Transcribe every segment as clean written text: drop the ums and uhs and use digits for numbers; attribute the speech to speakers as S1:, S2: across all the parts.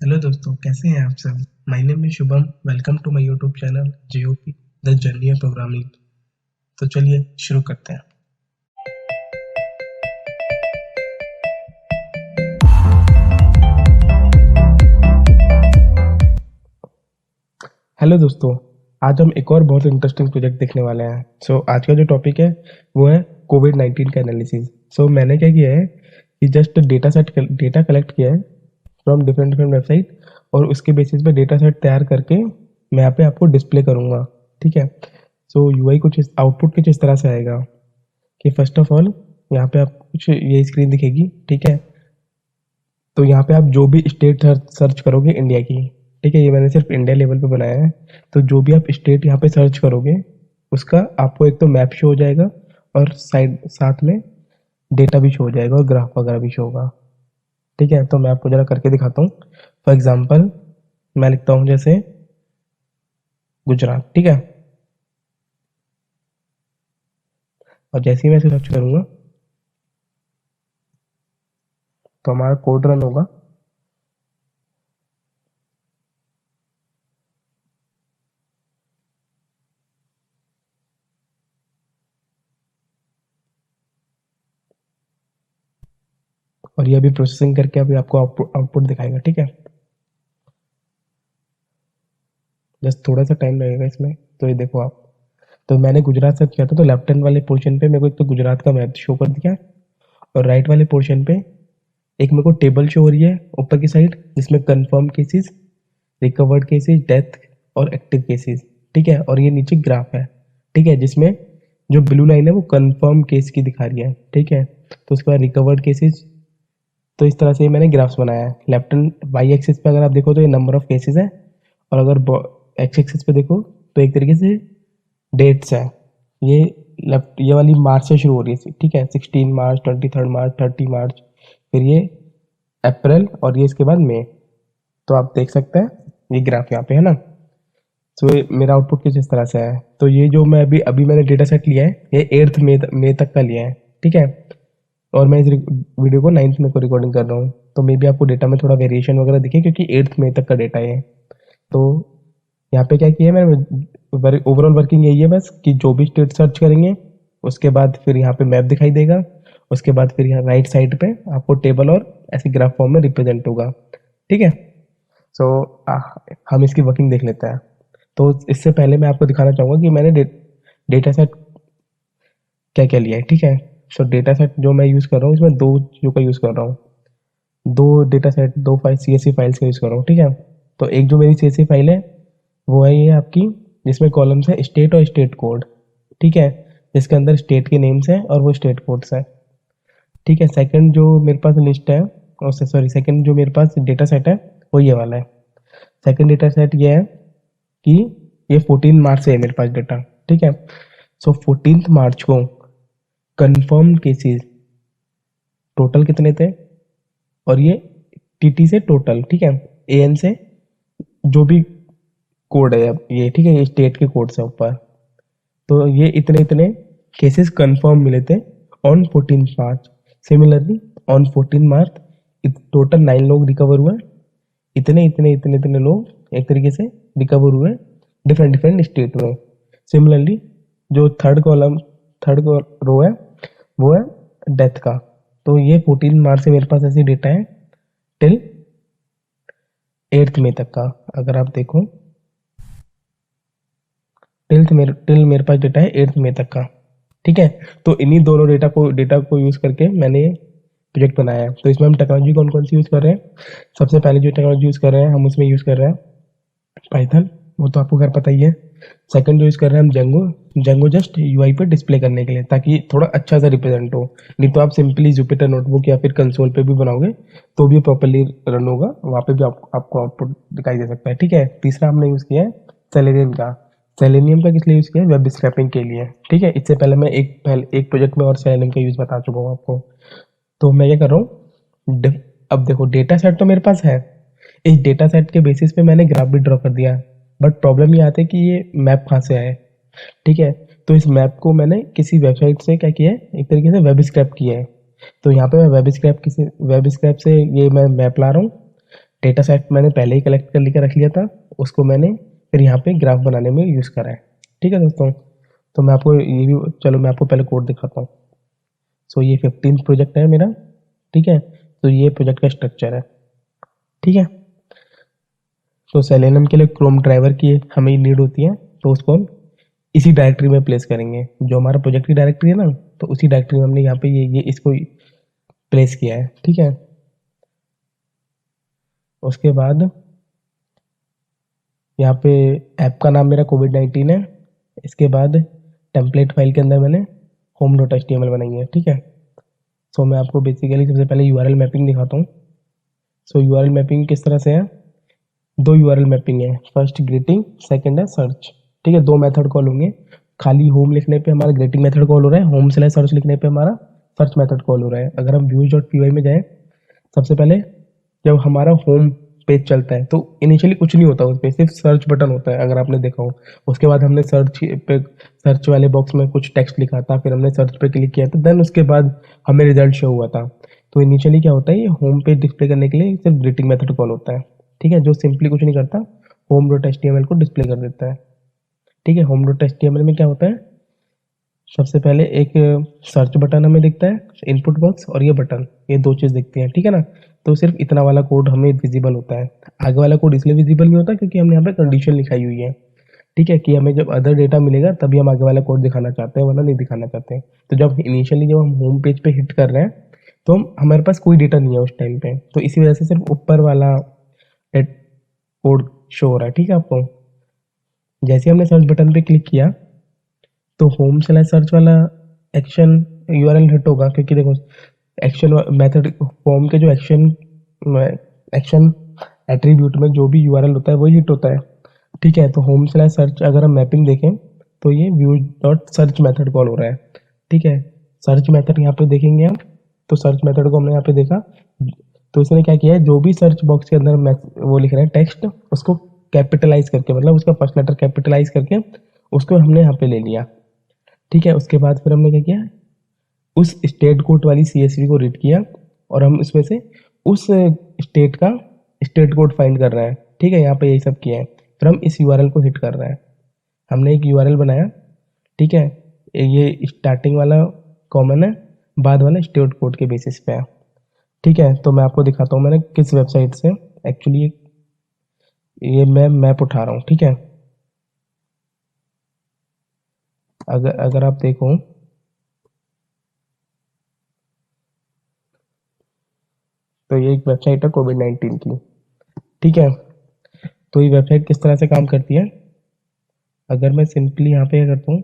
S1: Hello दोस्तों, कैसे हैं आप सब। My name is Shubham. Welcome to my YouTube channel JOP the journey of programming. तो चलिए शुरू करते हैं। हेलो दोस्तों, आज हम एक और बहुत इंटरेस्टिंग प्रोजेक्ट देखने वाले हैं। आज का जो टॉपिक है वो है कोविड-19 का एनालिसिस। मैंने क्या किया है कि जस्ट डेटा कलेक्ट किया है फ्रॉम डिफरेंट डिफरेंट वेबसाइट, और उसके बेसिस पे डेटा सेट तैयार करके मैं यहाँ पे आपको डिस्प्ले करूँगा। ठीक है। यूआई कुछ आउटपुट कुछ इस तरह से आएगा कि फर्स्ट ऑफ ऑल यहाँ पे आप कुछ ये स्क्रीन दिखेगी। ठीक है। तो यहाँ पे आप जो भी स्टेट सर्च करोगे इंडिया की, ठीक है, ये मैंने सिर्फ इंडिया लेवल पे बनाया है। तो जो भी आप स्टेट यहाँ पे सर्च करोगे उसका आपको एक तो मैप शो हो जाएगा, और साइड साथ में डेटा भी शो हो जाएगा और ग्राफ वगैरह भी शो होगा। ठीक है। तो मैं आपको जरा करके दिखाता हूँ। फॉर एग्जाम्पल मैं लिखता हूँ जैसे गुजरात। ठीक है। और जैसे ही मैं इसे सर्च करूँगा तो हमारा कोड रन होगा। और ये अभी प्रोसेसिंग करके अभी आपको आउटपुट दिखाएगा। ठीक है। जस्ट थोड़ा सा टाइम लगेगा इसमें। तो ये देखो आप, तो मैंने गुजरात सर्च किया था, तो लेफ्ट हैंड वाले पोर्शन पे मेरे को एक तो गुजरात का मैप शो कर दिया, और राइट वाले पोर्शन पे एक मेरे को टेबल शो हो रही है ऊपर की साइड, जिसमें confirm cases, recovered cases, death और एक्टिव केसेस। ठीक है। और ये नीचे ग्राफ है। ठीक है। जिसमें जो ब्लू लाइन है वो कंफर्म केस की दिखा रही है। ठीक है। तो उसके बाद रिकवर्ड केसेस। तो इस तरह से मैंने ग्राफ्स बनाया है। लेफ्ट एंड वाई एक्सिस पे अगर आप देखो तो ये नंबर ऑफ केसेस है, और अगर एक्स एक्सिस पे देखो तो एक तरीके से डेट्स है। ये लेफ्ट ये वाली मार्च से शुरू हो रही है। ठीक है। 16 मार्च, 23 मार्च, 30 मार्च, फिर ये अप्रैल, और ये इसके बाद मई। तो आप देख सकते हैं ये ग्राफ यहाँ पे है ना। ये मेरा आउटपुट किस इस तरह से है। तो ये जो मैं अभी अभी मैंने डेटा सेट लिया है ये 8 मई तक का लिया है। ठीक है। और मैं इस वीडियो को 9 मई को रिकॉर्डिंग कर रहा हूँ, तो मे बी आपको डेटा में थोड़ा वेरिएशन वगैरह दिखे, क्योंकि 8 मई तक का डेटा है। तो यहाँ पे क्या किया है मैंने, ओवरऑल वर्किंग यही है बस कि जो भी स्टेट सर्च करेंगे उसके बाद फिर यहाँ पे मैप दिखाई देगा। उसके बाद फिर यहाँ राइट साइड पे आपको टेबल और ऐसे ग्राफ फॉर्म में रिप्रेजेंट होगा। ठीक है। सो हम इसकी वर्किंग देख लेते हैं। तो इससे पहले मैं आपको दिखाना चाहूँगा कि मैंने डेटा सेट क्या क्या लिया है। ठीक है। डेटा सेट जो मैं यूज़ कर रहा हूँ इसमें दो चीज़ों का यूज़ कर रहा हूँ। दो डेटा सेट, दो फाइल CSV फाइल्स का यूज़ कर रहा हूँ। ठीक है। तो एक जो मेरी CSV फाइल है वो है ये आपकी, जिसमें कॉलम्स है स्टेट और स्टेट कोड। ठीक है। जिसके अंदर स्टेट के नेम्स हैं और वो स्टेट कोड्स हैं। ठीक है। सेकंड जो मेरे पास लिस्ट है, और सॉरी, सेकंड जो मेरे पास डेटा सेट है वो ये वाला है। सेकंड डेटा सेट ये है कि ये 14 मार्च से है मेरे पास डेटा। ठीक है। 14 मार्च को कंफर्म केसेस टोटल कितने थे, और ये TT से टोटल। ठीक है। AN से जो भी कोड है अब ये, ठीक है, ये स्टेट के कोड से ऊपर। तो ये इतने इतने केसेस कंफर्म मिले थे on 14 March. Similarly on 14 March total 9 लोग रिकवर हुए। इतने इतने इतने इतने लोग एक तरीके से रिकवर हुए डिफरेंट डिफरेंट स्टेट में। सिमिलरली जो थर्ड रो है वो है डेथ का। तो ये 14 मार्च से मेरे पास ऐसे डेटा है टिल 8 मई तक का। अगर आप देखो टिल मेरे पास डेटा है 8 मई तक का। ठीक है। तो इन्हीं दोनों डेटा को यूज करके मैंने प्रोजेक्ट बनाया है। तो इसमें हम टेक्नोलॉजी कौन कौन सी यूज कर रहे हैं। सबसे पहले जो टेक्नोलॉजी यूज कर रहे हैं हम उसमें यूज कर रहे हैं पाइथन, वो तो आपको खैर पता ही है। सेकंड जो यूज कर रहे हैं हम जेंगो। जेंगो जस्ट यूआई पे डिस्प्ले करने के लिए, ताकि थोड़ा अच्छा सा रिप्रेजेंट हो। नहीं तो आप सिंपली जुपिटर नोटबुक या फिर कंसोल पे भी बनाओगे तो भी प्रॉपरली रन होगा, वहाँ पे भी आपको आउटपुट दिखाई दे सकता है। ठीक है। तीसरा हमने यूज किया है सेलेनियम का। सेलेनियम का किस लिए यूज किया है, वेब स्क्रैपिंग के लिए। ठीक है। इससे पहले मैं एक प्रोजेक्ट में और सेलेनियम का यूज बता चुका हूँ आपको। तो मैं क्या कर रहा हूँ, अब देखो डेटा सेट तो मेरे पास है। इस डेटा सेट के बेसिस पे मैंने ग्राफ भी ड्रॉ कर दिया, बट प्रॉब्लम ये आती है कि ये मैप कहाँ से आए। ठीक है। तो इस मैप को मैंने किसी वेबसाइट से क्या किया है, एक तरीके से वेब स्क्रैप किया है। तो यहाँ पे मैं वेब स्क्रैप से ये मैं मैप ला रहा हूँ। डेटा सेट मैंने पहले ही कलेक्ट कर लेकर रख लिया था, उसको मैंने फिर यहाँ पे ग्राफ बनाने में यूज़ करा है। ठीक है दोस्तों, तो मैं आपको ये भी, चलो मैं आपको पहले कोड दिखाता हूँ। सो ये 15 प्रोजेक्ट है मेरा। ठीक है, तो ये प्रोजेक्ट का स्ट्रक्चर है। ठीक है, तो सेलेनियम के लिए क्रोम ड्राइवर की हमें नीड होती है, तो उसको हम इसी डायरेक्टरी में प्लेस करेंगे। जो हमारा प्रोजेक्ट की डायरेक्टरी है ना, तो उसी डायरेक्टरी में हमने यहाँ पे ये इसको प्लेस किया है। ठीक है, उसके बाद यहाँ पे ऐप का नाम मेरा कोविड-19 है। इसके बाद टेम्पलेट फाइल के अंदर मैंने home dot H T M L बनाई है। ठीक है, सो मैं आपको बेसिकली सबसे पहले यूआरएल मैपिंग दिखाता हूँ। सो यूआरएल मैपिंग किस तरह से है, दो यूआरएल मैपिंग है, फर्स्ट ग्रीटिंग, सेकंड है सर्च। ठीक है, दो मेथड कॉल होंगे। खाली होम लिखने पे हमारा ग्रीटिंग मेथड कॉल हो रहा है, होम स्लैश सर्च लिखने पे हमारा सर्च मेथड कॉल हो रहा है। अगर हम व्यूज डॉट पी में जाए, सबसे पहले जब हमारा होम पेज चलता है तो इनिशियली कुछ नहीं होता, उस पर सिर्फ सर्च बटन होता है, अगर आपने देखा हो। उसके बाद हमने सर्च वाले बॉक्स में कुछ टेक्स्ट लिखा था, फिर हमने सर्च पे क्लिक किया था, देन उसके बाद हमें रिजल्ट शो हुआ था। तो इनिशियली क्या होता है, ये होम पेज डिस्प्ले करने के लिए सिर्फ ग्रीटिंग मेथड कॉल होता है। ठीक है, जो सिंपली कुछ नहीं करता, home dot H T M L को डिस्प्ले कर देता है। ठीक है, home dot H T M L में क्या होता है, सबसे पहले एक सर्च बटन हमें दिखता है, इनपुट बॉक्स, और ये बटन, ये दो चीज़ दिखती हैं। ठीक है ना, तो सिर्फ इतना वाला कोड हमें विजिबल होता है। आगे वाला कोड इसलिए विजिबल नहीं होता क्योंकि हमने यहाँ पे कंडीशन लिखाई हुई है। ठीक है, कि हमें जब अदर डेटा मिलेगा तभी हम आगे वाला कोड दिखाना चाहते हैं, वरना नहीं दिखाना चाहते हैं। तो जब इनिशियली जब हम होम पेज पे हिट कर रहे हैं, तो हमारे पास कोई डेटा नहीं है उस टाइम पे, तो इसी वजह से सिर्फ ऊपर वाला कोड शो हो रहा है। ठीक है, आपको जैसे हमने सर्च बटन पे क्लिक किया तो होम स्लैश सर्च वाला एक्शन यूआरएल हिट होगा, क्योंकि देखो एक्शन मेथड फॉर्म के जो एक्शन एट्रीब्यूट में जो भी यूआरएल होता है वही हिट होता है। ठीक है, तो होम स्लैश सर्च अगर हम मैपिंग देखें तो ये view dot search method call हो रहा है। ठीक है, सर्च मेथड यहाँ पे देखेंगे हम, तो सर्च मेथड को हमने यहाँ पे देखा, तो इसने क्या किया है, जो भी सर्च बॉक्स के अंदर वो लिख रहा है टेक्स्ट, उसको कैपिटलाइज करके, मतलब उसका फर्स्ट लेटर कैपिटलाइज करके उसको हमने यहाँ पे ले लिया। ठीक है, उसके बाद फिर हमने क्या किया, उस स्टेट कोड वाली सीएसवी को रीड किया, और हम इसमें से उस स्टेट का स्टेट कोड फाइंड कर रहे हैं। ठीक है, यहाँ पे यही सब किया है, फिर हम इस यूआरएल को हिट कर रहे हैं। हमने एक यूआरएल बनाया। ठीक है, ये स्टार्टिंग वाला कॉमन है, बाद वाला स्टेट कोड के बेसिस पे है। ठीक है, तो मैं आपको दिखाता हूँ मैंने किस वेबसाइट से एक्चुअली ये मैं मैप उठा रहा हूँ। ठीक है, अगर अगर आप देखो, तो ये एक वेबसाइट है कोविड-19 की। ठीक है, तो ये वेबसाइट किस तरह से काम करती है, अगर मैं सिंपली यहाँ पे क्या करता हूँ,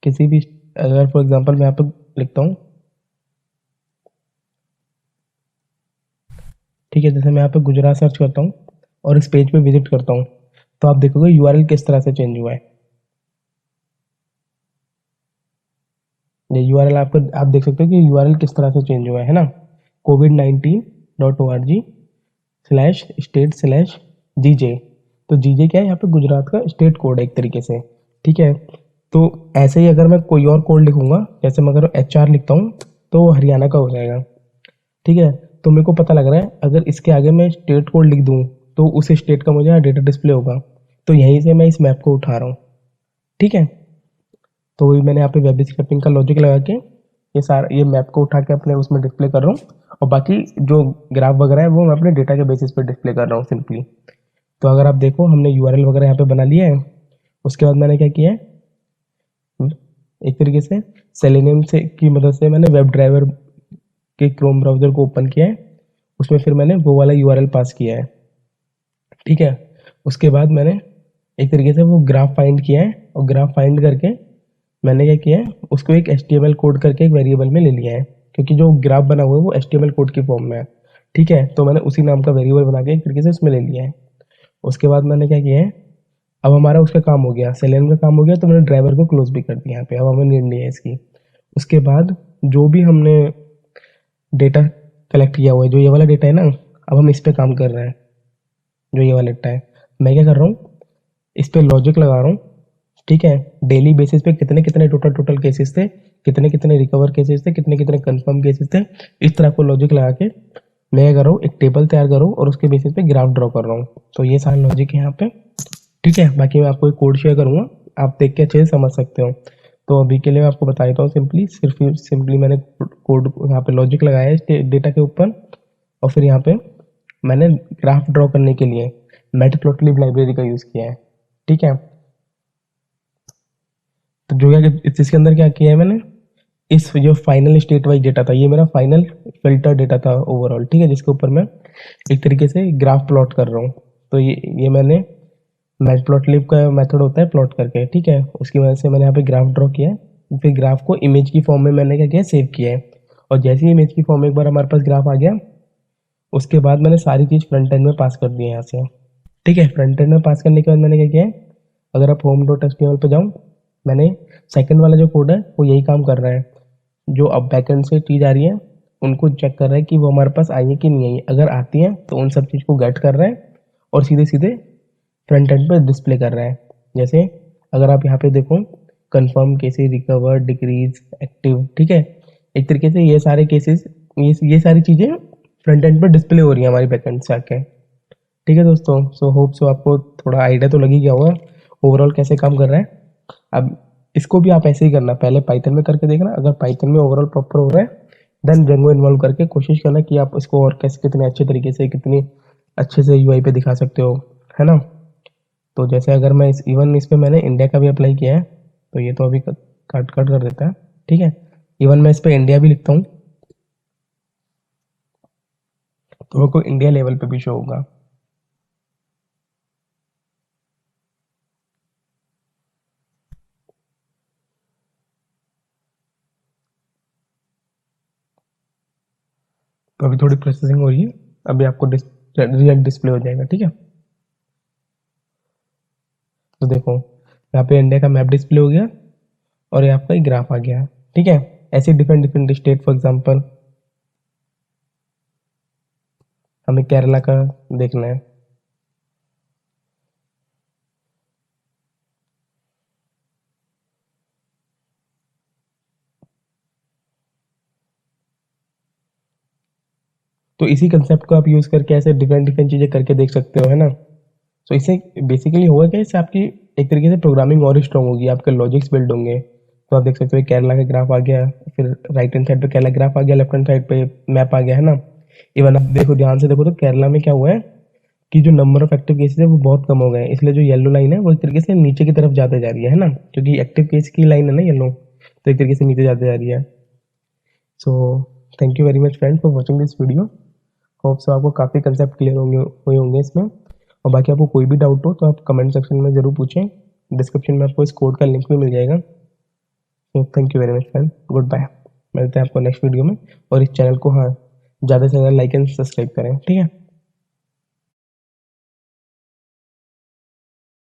S1: किसी भी, अगर फॉर एग्जांपल मैं यहाँ पे लिखता हूँ, ठीक है, जैसे मैं यहाँ पे गुजरात सर्च करता हूँ और इस पेज पे विजिट करता हूँ, तो आप देखोगे यूआरएल किस तरह से चेंज हुआ है। ये यूआरएल आपको, आप देख सकते हो कि यूआरएल किस तरह से चेंज हुआ है ना, covid19.org/state/gj। तो जीजे क्या है, यहाँ पे गुजरात का स्टेट कोड है एक तरीके से। ठीक है, तो ऐसे ही अगर मैं कोई और कोड लिखूंगा, जैसे मैं अगर HR लिखता हूँ तो वो हरियाणा का हो जाएगा। ठीक है, तो मेरे को पता लग रहा है अगर इसके आगे मैं स्टेट कोड लिख दूँ तो उस स्टेट का मुझे यहाँ डेटा डिस्प्ले होगा, तो यहीं से मैं इस मैप को उठा रहा हूँ। ठीक है, तो वही मैंने यहाँ पे वेब स्क्रैपिंग का लॉजिक लगा के ये सारा ये मैप को उठा के अपने उसमें डिस्प्ले कर रहा हूँ, और बाकी जो ग्राफ वगैरह है वो मैं अपने डेटा के बेसिस पे डिस्प्ले कर रहा हूँ सिंपली। तो अगर आप देखो, हमने यूआरएल वगैरह यहाँ पे बना लिया है। उसके बाद मैंने क्या किया है, एक तरीके से सेलेनियम से की मदद से मैंने वेब ड्राइवर के क्रोम ब्राउजर को ओपन किया है, उसमें फिर मैंने वो वाला यूआरएल पास किया है। ठीक है, उसके बाद मैंने एक तरीके से वो ग्राफ फाइंड किया है, और ग्राफ फाइंड करके मैंने क्या किया है, उसको एक HTML कोड करके एक वेरिएबल में ले लिया है, क्योंकि जो ग्राफ बना हुआ है वो HTML कोड की फॉर्म में है। ठीक है, तो मैंने उसी नाम का वेरिएबल बना के एक तरीके से उसमें ले लिया है। उसके बाद मैंने क्या किया है, अब हमारा उसका काम हो गया, सेलेनियम का काम हो गया, तो मैंने ड्राइवर को क्लोज भी कर दिया यहाँ पे, अब हमें नीड नहीं है इसकी। उसके बाद जो भी हमने डेटा कलेक्ट किया हुआ है, जो ये वाला डेटा है ना, अब हम इस पे काम कर रहे हैं। जो ये वाला डेटा है, मैं क्या कर रहा हूँ, इस पे लॉजिक लगा रहा हूँ। ठीक है, डेली बेसिस पे कितने कितने टोटल केसेस थे, कितने कितने रिकवर केसेस थे, कितने कितने कंफर्म केसेस थे, इस तरह को लॉजिक लगा के मैं क्या कर रहा हूँ, एक टेबल तैयार कर रहा हूँ और उसके बेसिस पे ग्राफ ड्रॉ कर रहा हूँ। तो ये सारा लॉजिक है यहाँ पे, ठीक है। बाकी मैं आपको एक कोड शेयर करूँगा, आप देख के अच्छे से समझ सकते हो। तो अभी के लिए मैं आपको बता देता हूँ सिंपली, सिंपली मैंने कोड यहाँ पे लॉजिक लगाया है डेटा के ऊपर, और फिर यहाँ पे मैंने ग्राफ ड्रॉ करने के लिए मैटप्लॉटलिब लाइब्रेरी का यूज़ किया है, ठीक है। तो जो क्या इसके अंदर क्या किया है मैंने, इस जो फाइनल स्टेट वाइज डेटा था, ये मेरा फाइनल फिल्टर डेटा था ओवरऑल, ठीक है, जिसके ऊपर मैं एक तरीके से ग्राफ प्लॉट कर रहा हूँ। तो ये मैंने मैटप्लॉटलिब का मेथड होता है प्लॉट करके, ठीक है, उसकी वजह से मैंने यहाँ पे ग्राफ ड्रॉ किया है। फिर ग्राफ को इमेज की फॉर्म में मैंने क्या किया, सेव किया है। और जैसे ही इमेज की फॉर्म में एक बार हमारे पास ग्राफ आ गया, उसके बाद मैंने सारी चीज़ फ्रंट एंड में पास कर दी है यहाँ से, ठीक है। फ्रंट एंड में पास करने के बाद मैंने क्या किया है, अगर आप होम डॉट एचटीएमएल पे जाऊँ, मैंने सेकंड वाला जो कोड है वो यही काम कर रहा है। जो अब बैकएंड से चीज़ आ रही है उनको चेक कर रहा है कि वो हमारे पास आई है कि नहीं आई, अगर आती है तो उन सब चीज़ को गेट कर रहा है और सीधे सीधे फ्रंट एंड पर डिस्प्ले कर रहा है। जैसे अगर आप यहाँ पे देखो, confirm cases, recover, decrease, active, ठीक है, एक तरीके से ये सारे केसेस, ये सारी चीज़ें फ्रंट एंड पर डिस्प्ले हो रही है हमारी बैकएंड से आके, ठीक है दोस्तों। सो होप सो आपको थोड़ा आइडिया तो लग ही गया होगा ओवरऑल कैसे काम कर रहा है। अब इसको भी आप ऐसे ही करना, पहले पाइथन में करके देखना, अगर पाइथन में ओवरऑल प्रॉपर हो रहा है देन जेंगो इन्वॉल्व करके कोशिश करना कि आप इसको और कैसे कितने अच्छे तरीके से, कितनी अच्छे से यूआई पे दिखा सकते हो, है ना। तो जैसे अगर मैं इस पे मैंने इंडिया का भी अप्लाई किया है, तो ये तो अभी कट कट कर देता है, ठीक है। इवन मैं इस पे इंडिया भी लिखता हूँ तो वो कोई इंडिया लेवल पे भी शो होगा। तो अभी थोड़ी प्रोसेसिंग हो रही है, अभी आपको रिजल्ट डिस्प्ले हो जाएगा, ठीक है। तो देखो यहाँ पे इंडिया का मैप डिस्प्ले हो गया और ये आपका एक ग्राफ आ गया, ठीक है। ऐसे different different state, for example हमें केरला का देखना है, तो इसी कंसेप्ट को आप यूज करके ऐसे डिफरेंट डिफरेंट चीजें करके देख सकते हो, है ना। तो इससे बेसिकली होगा क्या, इससे आपकी एक तरीके से प्रोग्रामिंग और स्ट्रॉन्ग होगी, आपके लॉजिक्स बिल्ड होंगे। तो आप देख सकते हो केरला का ग्राफ आ गया, फिर राइट हैंड साइड पे केरला ग्राफ आ गया, लेफ्ट हैंड साइड पे मैप आ गया, है ना। इवन आप देखो, ध्यान से देखो तो केरला में क्या हुआ है कि जो नंबर ऑफ एक्टिव केसेस है वो बहुत कम हो गए हैं, इसलिए जो येलो लाइन है वो एक तरीके से नीचे की तरफ जाते जा रही है ना, क्योंकि एक्टिव केस की लाइन है ना येलो, तो एक तरीके से नीचे जाते जा रही है। So thank you very much friend for watching this video. Hope so आपको काफ़ी कंसेप्ट क्लियर होंगे हुए होंगे इसमें। और बाकी आपको कोई भी डाउट हो तो आप कमेंट सेक्शन में ज़रूर पूछें, डिस्क्रिप्शन में आपको इस कोड का लिंक भी मिल जाएगा। तो thank you very much friend, good bye. मिलते हैं आपको नेक्स्ट वीडियो में, और इस चैनल को हाँ ज़्यादा से ज़्यादा लाइक एंड सब्सक्राइब करें, ठीक है।